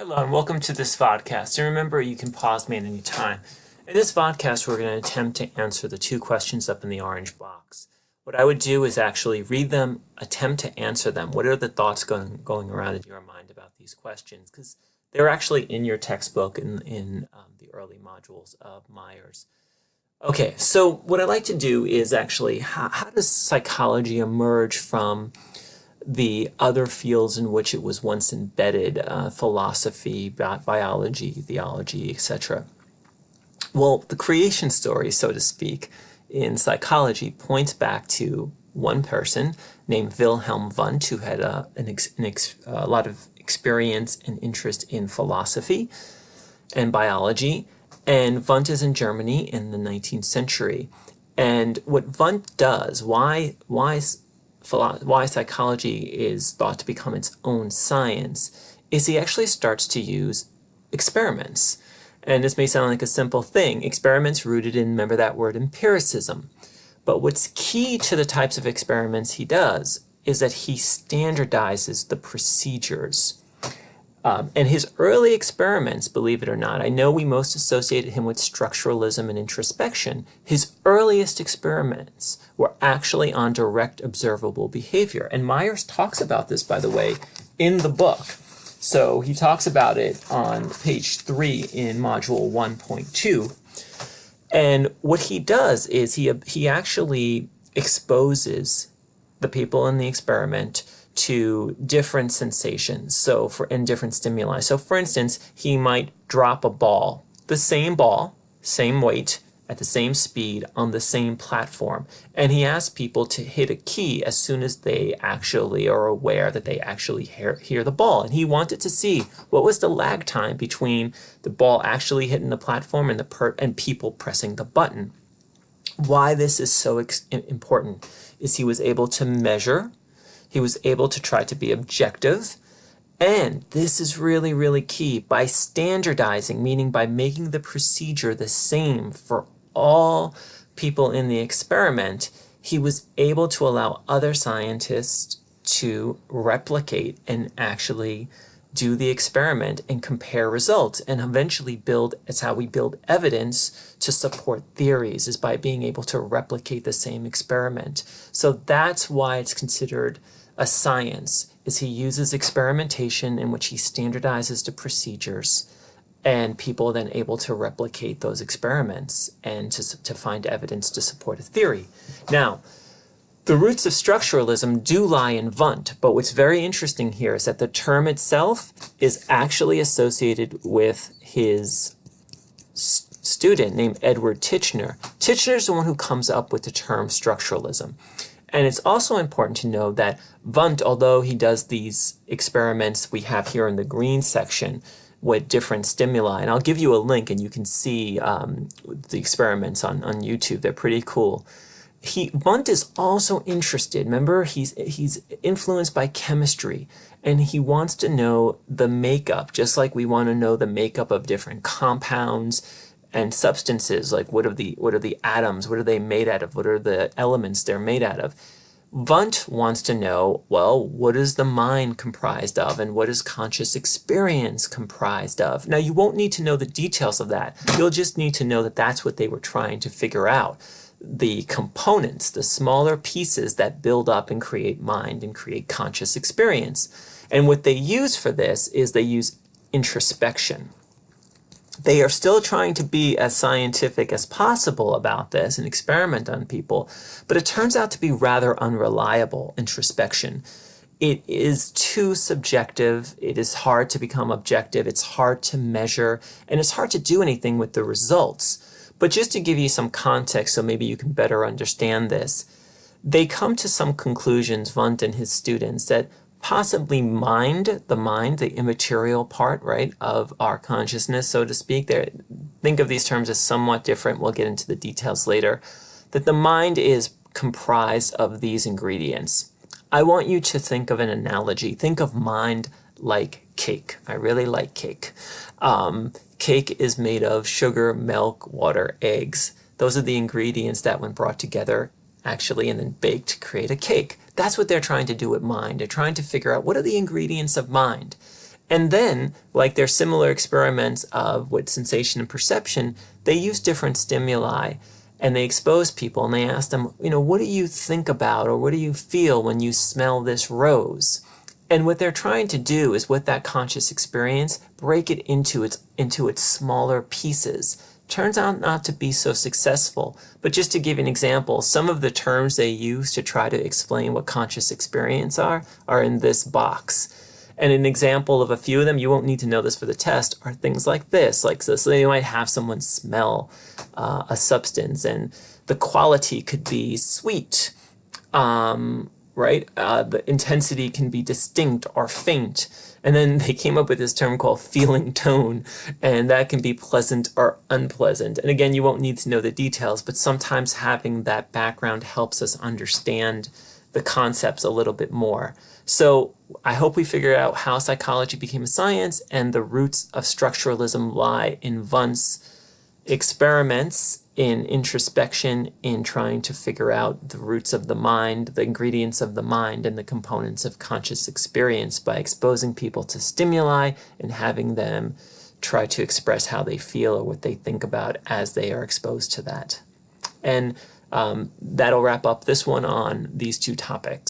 Hello and welcome to this vodcast. And remember, you can pause me at any time. In this vodcast, we're going to attempt to answer the two questions up in the orange box. What I would do is actually read them, attempt to answer them. What are the thoughts going around in your mind about these questions? Because they're actually in your textbook in the early modules of Myers. Okay, so what I like to do is actually, how does psychology emerge from the other fields in which it was once embedded, philosophy, biology, theology, etc. Well, the creation story, so to speak, in psychology points back to one person named Wilhelm Wundt, who had a lot of experience and interest in philosophy and biology. And Wundt is in Germany in the 19th century. And what Wundt does, why psychology is thought to become its own science, is he actually starts to use experiments. And this may sound like a simple thing. Experiments rooted in, remember that word, empiricism. But what's key to the types of experiments he does is that he standardizes the procedures. And his early experiments, believe it or not, I know we most associated him with structuralism and introspection. His earliest experiments were actually on direct observable behavior. And Myers talks about this, by the way, in the book. So he talks about it on page 3 in module 1.2. And what he does is he actually exposes the people in the experiment to different sensations, and different stimuli. So for instance, he might drop a ball, same weight, at the same speed, on the same platform. And he asks people to hit a key as soon as they actually are aware that they actually hear the ball. And he wanted to see what was the lag time between the ball actually hitting the platform and people pressing the button. Why this is so important is he was able to measure. He was able to try to be objective, and this is really, really key, by standardizing, meaning by making the procedure the same for all people in the experiment, he was able to allow other scientists to replicate and actually do the experiment and compare results and eventually build. It's how we build evidence to support theories, is by being able to replicate the same experiment. So that's why it's considered a science, is he uses experimentation in which he standardizes the procedures, and people are then able to replicate those experiments and to find evidence to support a theory. Now, the roots of structuralism do lie in Wundt, but what's very interesting here is that the term itself is actually associated with his student named Edward Titchener. Titchener is the one who comes up with the term structuralism. And it's also important to know that Wundt, although he does these experiments we have here in the green section with different stimuli, and I'll give you a link and you can see the experiments on YouTube. They're pretty cool. Wundt is also interested, remember, he's influenced by chemistry, and he wants to know the makeup, just like we want to know the makeup of different compounds and substances, like what are the atoms, what are they made out of, what are the elements they're made out of. Wundt wants to know, well, what is the mind comprised of, and what is conscious experience comprised of? Now, you won't need to know the details of that. You'll just need to know that that's what they were trying to figure out. The components, the smaller pieces that build up and create mind and create conscious experience. And what they use for this is they use introspection. They are still trying to be as scientific as possible about this and experiment on people, but it turns out to be rather unreliable, introspection. It is too subjective, it is hard to become objective, it's hard to measure, and it's hard to do anything with the results. But just to give you some context so maybe you can better understand this, they come to some conclusions, Wundt and his students, that possibly the immaterial part, right, of our consciousness, so to speak. Think of these terms as somewhat different. We'll get into the details later. That the mind is comprised of these ingredients. I want you to think of an analogy. Think of mind like cake. I really like cake. Cake is made of sugar, milk, water, eggs. Those are the ingredients that, when brought together, actually, and then baked, create a cake. That's what they're trying to do with mind. They're trying to figure out what are the ingredients of mind. And then, like their similar experiments of with sensation and perception, they use different stimuli and they expose people and they ask them, what do you think about or what do you feel when you smell this rose? And what they're trying to do is with that conscious experience, break it into its smaller pieces. Turns out not to be so successful. But just to give an example, some of the terms they use to try to explain what conscious experience are in this box. And an example of a few of them, you won't need to know this for the test, are things like this. So you might have someone smell a substance, and the quality could be sweet, right? The intensity can be distinct or faint. And then they came up with this term called feeling tone, and that can be pleasant or unpleasant. And again, you won't need to know the details, but sometimes having that background helps us understand the concepts a little bit more. So I hope we figured out how psychology became a science, and the roots of structuralism lie in Wundt's experiments in introspection, in trying to figure out the roots of the mind, the ingredients of the mind, and the components of conscious experience by exposing people to stimuli and having them try to express how they feel or what they think about as they are exposed to that. And that'll wrap up this one on these two topics.